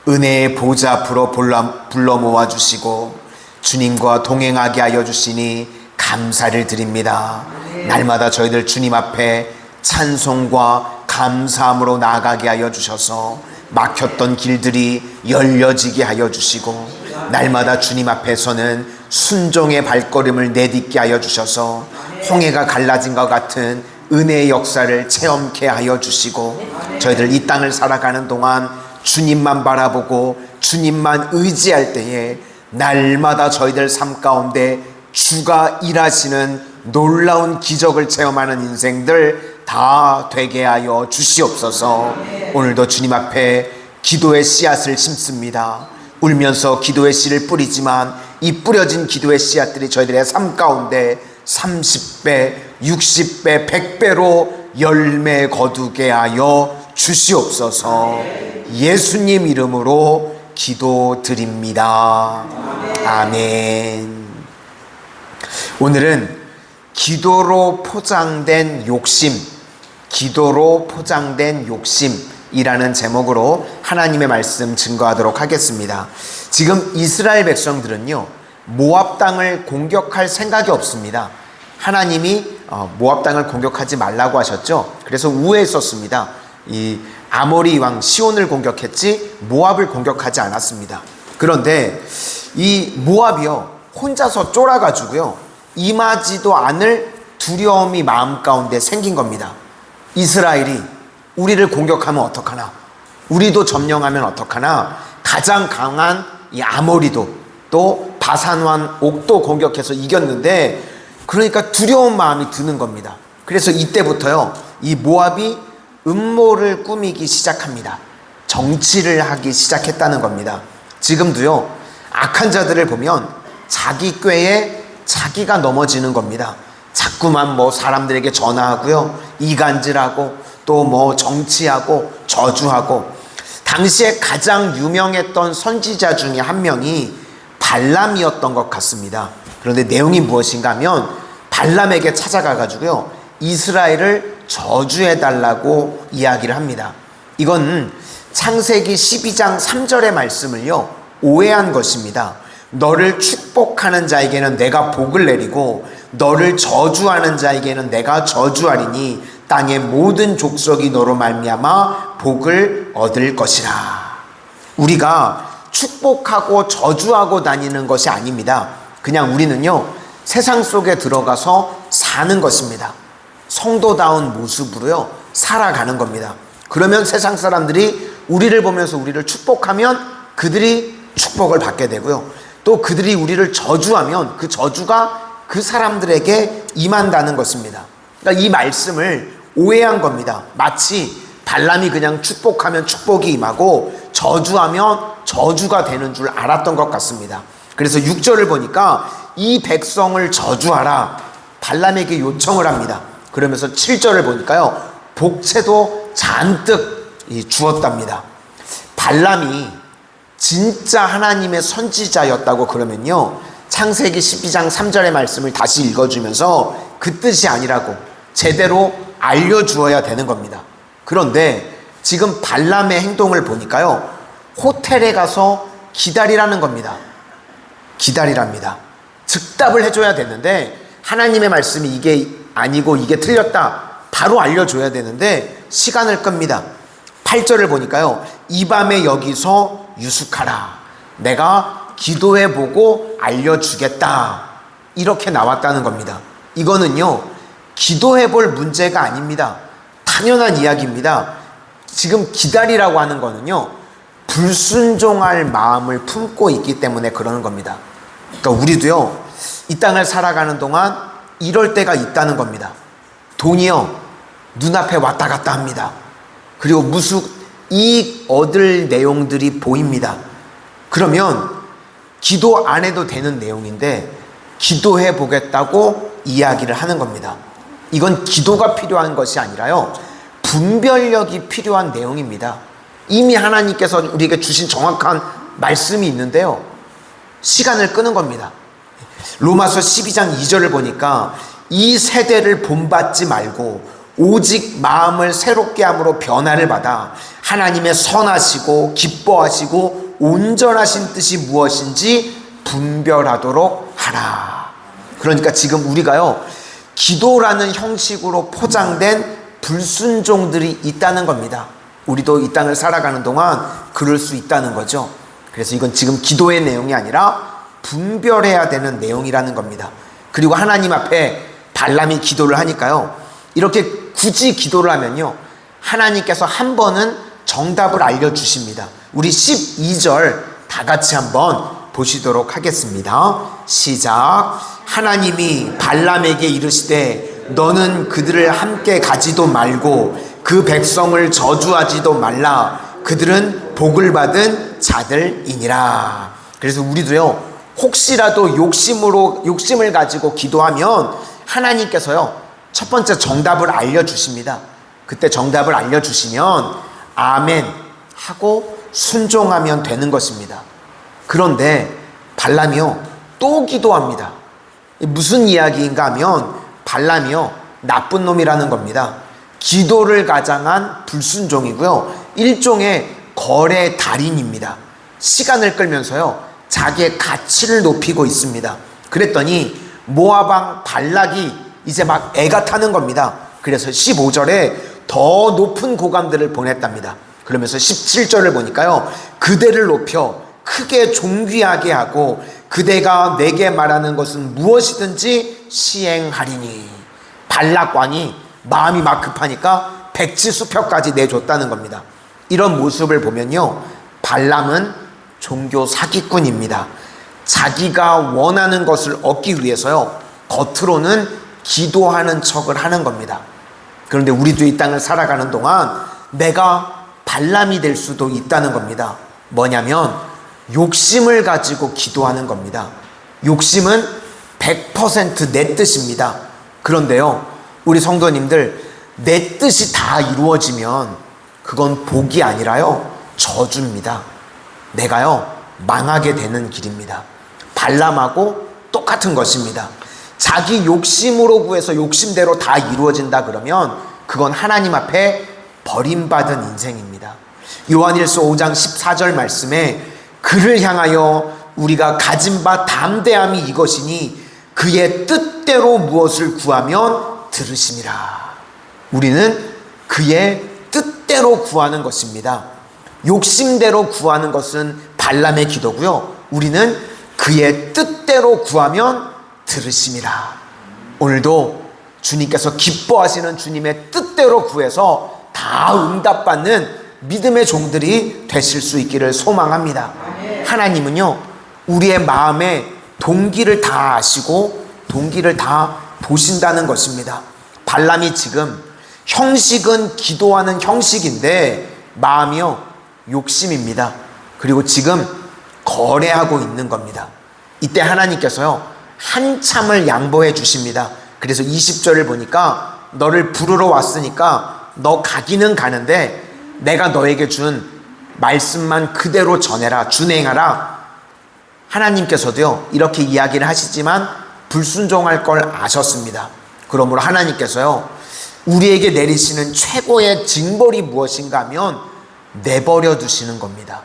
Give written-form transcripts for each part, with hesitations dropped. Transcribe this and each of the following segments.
은혜의 보좌 앞으로 불러 모아주시고 주님과 동행하게 하여 주시니 감사를 드립니다. 날마다 저희들 주님 앞에 찬송과 감사함으로 나아가게 하여 주셔서 막혔던 길들이 열려지게 하여 주시고 날마다 주님 앞에서는 순종의 발걸음을 내딛게 하여 주셔서 홍해가 갈라진 것 같은 은혜의 역사를 체험케 하여 주시고 저희들 이 땅을 살아가는 동안 주님만 바라보고 주님만 의지할 때에 날마다 저희들 삶 가운데 주가 일하시는 놀라운 기적을 체험하는 인생들 다 되게 하여 주시옵소서. 오늘도 주님 앞에 기도의 씨앗을 심습니다. 울면서 기도의 씨를 뿌리지만 이 뿌려진 기도의 씨앗들이 저희들의 삶 가운데 30배, 60배, 100배로 열매 거두게 하여 주시옵소서. 예수님 이름으로 기도드립니다. 아멘. 오늘은 기도로 포장된 욕심, 기도로 포장된 욕심이라는 제목으로 하나님의 말씀 증거하도록 하겠습니다. 지금 이스라엘 백성들은요, 모압 땅을 공격할 생각이 없습니다. 하나님이 모압 땅을 공격하지 말라고 하셨죠. 그래서 우회했었습니다. 이 아모리 왕 시온을 공격했지 모압을 공격하지 않았습니다. 그런데 이 모압이요, 혼자서 쫄아가지고요, 임하지도 않을 두려움이 마음 가운데 생긴 겁니다. 이스라엘이 우리를 공격하면 어떡하나, 우리도 점령하면 어떡하나, 가장 강한 이 아모리도 또 바산왕 옥도 공격해서 이겼는데, 그러니까 두려운 마음이 드는 겁니다. 그래서 이때부터요, 이 모압이 음모를 꾸미기 시작합니다. 정치를 하기 시작했다는 겁니다. 지금도요, 악한 자들을 보면 자기 꾀에 자기가 넘어지는 겁니다. 자꾸만 사람들에게 전화하고요, 이간질하고 또 정치하고 저주하고. 당시에 가장 유명했던 선지자 중에 한 명이 발람이었던 것 같습니다. 그런데 내용이 무엇인가 하면 발람에게 찾아가가지고요, 이스라엘을 저주해달라고 이야기를 합니다. 이건 창세기 12장 3절의 말씀을요, 오해한 것입니다. 너를 축복하는 자에게는 내가 복을 내리고 너를 저주하는 자에게는 내가 저주하리니 땅의 모든 족속이 너로 말미암아 복을 얻을 것이라. 우리가 축복하고 저주하고 다니는 것이 아닙니다. 그냥 우리는요, 세상 속에 들어가서 사는 것입니다. 성도다운 모습으로요, 살아가는 겁니다. 그러면 세상 사람들이 우리를 보면서 우리를 축복하면 그들이 축복을 받게 되고요, 또 그들이 우리를 저주하면 그 저주가 그 사람들에게 임한다는 것입니다. 그러니까 이 말씀을 오해한 겁니다. 마치 발람이 그냥 축복하면 축복이 임하고 저주하면 저주가 되는 줄 알았던 것 같습니다. 그래서 6절을 보니까 이 백성을 저주하라, 발람에게 요청을 합니다. 그러면서 7절을 보니까요, 복채도 잔뜩 주었답니다. 발람이 진짜 하나님의 선지자였다고 그러면요, 창세기 12장 3절의 말씀을 다시 읽어주면서 그 뜻이 아니라고 제대로 알려주어야 되는 겁니다. 그런데 지금 발람의 행동을 보니까요, 호텔에 가서 기다리라는 겁니다. 기다리랍니다. 즉답을 해줘야 되는데, 하나님의 말씀이 이게 아니고 이게 틀렸다 바로 알려줘야 되는데 시간을 끕니다. 8절을 보니까요, 이 밤에 여기서 유숙하라, 내가 기도해보고 알려주겠다, 이렇게 나왔다는 겁니다. 이거는요, 기도해볼 문제가 아닙니다. 당연한 이야기입니다. 지금 기다리라고 하는 거는요, 불순종할 마음을 품고 있기 때문에 그러는 겁니다. 그러니까 우리도요, 이 땅을 살아가는 동안 이럴 때가 있다는 겁니다. 돈이요, 눈앞에 왔다 갔다 합니다. 그리고 이익 얻을 내용들이 보입니다. 그러면 기도 안 해도 되는 내용인데 기도해 보겠다고 이야기를 하는 겁니다. 이건 기도가 필요한 것이 아니라요, 분별력이 필요한 내용입니다. 이미 하나님께서 우리에게 주신 정확한 말씀이 있는데요, 시간을 끄는 겁니다. 로마서 12장 2절을 보니까 이 세대를 본받지 말고 오직 마음을 새롭게 함으로 변화를 받아 하나님의 선하시고 기뻐하시고 온전하신 뜻이 무엇인지 분별하도록 하라. 그러니까 지금 우리가요, 기도라는 형식으로 포장된 불순종들이 있다는 겁니다. 우리도 이 땅을 살아가는 동안 그럴 수 있다는 거죠. 그래서 이건 지금 기도의 내용이 아니라 분별해야 되는 내용이라는 겁니다. 그리고 하나님 앞에 발람이 기도를 하니까요, 이렇게 굳이 기도를 하면요, 하나님께서 한 번은 정답을 알려주십니다. 우리 12절 다 같이 한번 보시도록 하겠습니다. 시작. 하나님이 발람에게 이르시되 너는 그들을 함께 가지도 말고 그 백성을 저주하지도 말라. 그들은 복을 받은 자들이니라. 그래서 우리도요, 혹시라도 욕심을 가지고 기도하면 하나님께서요, 첫 번째 정답을 알려주십니다. 그때 정답을 알려주시면 아멘 하고 순종하면 되는 것입니다. 그런데 발람이요, 또 기도합니다. 무슨 이야기인가 하면 발람이요, 나쁜 놈이라는 겁니다. 기도를 가장한 불순종이고요, 일종의 거래 달인입니다. 시간을 끌면서요, 자기의 가치를 높이고 있습니다. 그랬더니 모압 왕 발락이 이제 막 애가 타는 겁니다. 그래서 15절에 더 높은 고감들을 보냈답니다. 그러면서 17절을 보니까요, 그대를 높여 크게 존귀하게 하고 그대가 내게 말하는 것은 무엇이든지 시행하리니. 발락 왕이 마음이 막 급하니까 백지수표까지 내줬다는 겁니다. 이런 모습을 보면요, 발람은 종교 사기꾼입니다. 자기가 원하는 것을 얻기 위해서요, 겉으로는 기도하는 척을 하는 겁니다. 그런데 우리도 이 땅을 살아가는 동안 내가 발람이 될 수도 있다는 겁니다. 뭐냐면 욕심을 가지고 기도하는 겁니다. 욕심은 100% 내 뜻입니다. 그런데요, 우리 성도님들, 내 뜻이 다 이루어지면 그건 복이 아니라요, 저주입니다. 내가요, 망하게 되는 길입니다. 발람하고 똑같은 것입니다. 자기 욕심으로 구해서 욕심대로 다 이루어진다 그러면 그건 하나님 앞에 버림받은 인생입니다. 요한일서 5장 14절 말씀에 그를 향하여 우리가 가진 바 담대함이 이것이니 그의 뜻대로 무엇을 구하면 들으시니라. 우리는 그의 뜻대로 구하는 것입니다. 욕심대로 구하는 것은 발람의 기도고요, 우리는 그의 뜻대로 구하면 들으심이라. 오늘도 주님께서 기뻐하시는 주님의 뜻대로 구해서 다 응답받는 믿음의 종들이 되실 수 있기를 소망합니다. 하나님은요, 우리의 마음의 동기를 다 아시고 동기를 다 보신다는 것입니다. 발람이 지금 형식은 기도하는 형식인데 마음이요, 욕심입니다. 그리고 지금 거래하고 있는 겁니다. 이때 하나님께서요, 한참을 양보해 주십니다. 그래서 20절을 보니까 너를 부르러 왔으니까 너 가기는 가는데 내가 너에게 준 말씀만 그대로 전해라, 준행하라. 하나님께서도요, 이렇게 이야기를 하시지만 불순종할 걸 아셨습니다. 그러므로 하나님께서요, 우리에게 내리시는 최고의 징벌이 무엇인가 하면 내버려 두시는 겁니다.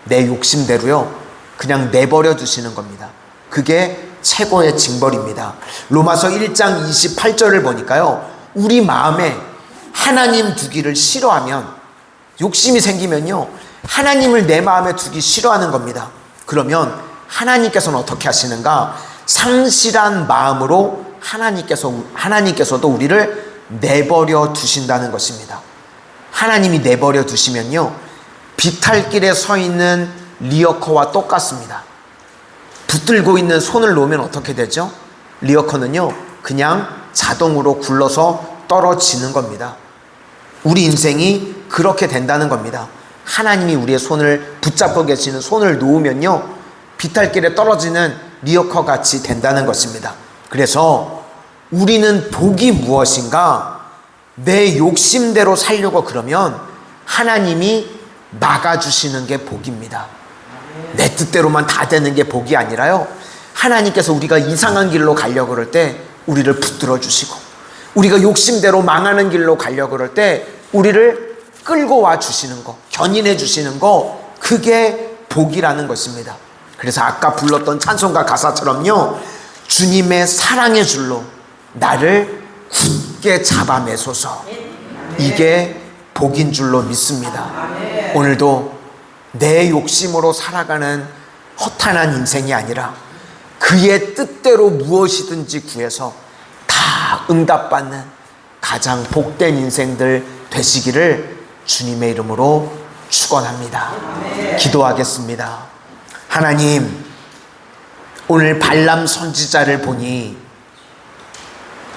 내 욕심대로요, 그냥 내버려 두시는 겁니다. 그게 최고의 징벌입니다. 로마서 1장 28절을 보니까요, 우리 마음에 하나님 두기를 싫어하면, 욕심이 생기면요, 하나님을 내 마음에 두기 싫어하는 겁니다. 그러면 하나님께서는 어떻게 하시는가? 상실한 마음으로 하나님께서도 우리를 내버려 두신다는 것입니다. 하나님이 내버려 두시면요, 비탈길에 서 있는 리어커와 똑같습니다. 붙들고 있는 손을 놓으면 어떻게 되죠? 리어커는요, 그냥 자동으로 굴러서 떨어지는 겁니다. 우리 인생이 그렇게 된다는 겁니다. 하나님이 우리의 손을 붙잡고 계시는 손을 놓으면요, 비탈길에 떨어지는 리어커 같이 된다는 것입니다. 그래서 우리는 복이 무엇인가? 내 욕심대로 살려고 그러면 하나님이 막아주시는 게 복입니다. 내 뜻대로만 다 되는 게 복이 아니라요, 하나님께서 우리가 이상한 길로 가려고 그럴 때 우리를 붙들어 주시고, 우리가 욕심대로 망하는 길로 가려고 그럴 때 우리를 끌고 와 주시는 거, 견인해 주시는 거, 그게 복이라는 것입니다. 그래서 아까 불렀던 찬송가 가사처럼요, 주님의 사랑의 줄로 나를 굳게 잡아매소서, 이게 복인 줄로 믿습니다. 오늘도 내 욕심으로 살아가는 허탄한 인생이 아니라 그의 뜻대로 무엇이든지 구해서 다 응답받는 가장 복된 인생들 되시기를 주님의 이름으로 축원합니다. 기도하겠습니다. 하나님, 오늘 발람 선지자를 보니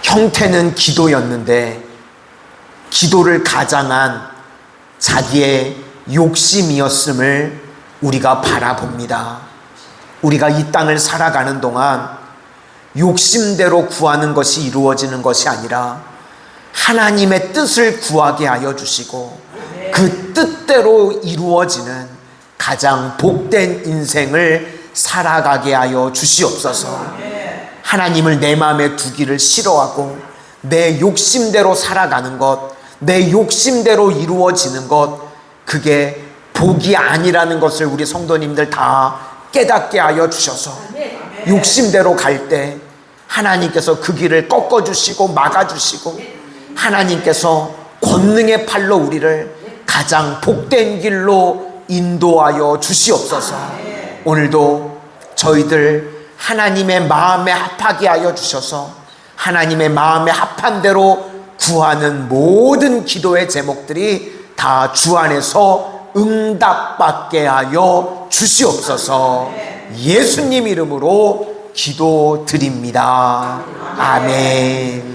형태는 기도였는데 기도를 가장한 자기의 욕심이었음을 우리가 바라봅니다. 우리가 이 땅을 살아가는 동안 욕심대로 구하는 것이 이루어지는 것이 아니라 하나님의 뜻을 구하게 하여 주시고 그 뜻대로 이루어지는 가장 복된 인생을 살아가게 하여 주시옵소서. 하나님을 내 마음에 두기를 싫어하고 내 욕심대로 살아가는 것, 내 욕심대로 이루어지는 것, 그게 복이 아니라는 것을 우리 성도님들 다 깨닫게 하여 주셔서 욕심대로 갈 때 하나님께서 그 길을 꺾어주시고 막아주시고 하나님께서 권능의 팔로 우리를 가장 복된 길로 인도하여 주시옵소서. 오늘도 저희들 하나님의 마음에 합하게 하여 주셔서 하나님의 마음에 합한 대로 구하는 모든 기도의 제목들이 다 주 안에서 응답받게 하여 주시옵소서. 예수님 이름으로 기도드립니다. 아멘.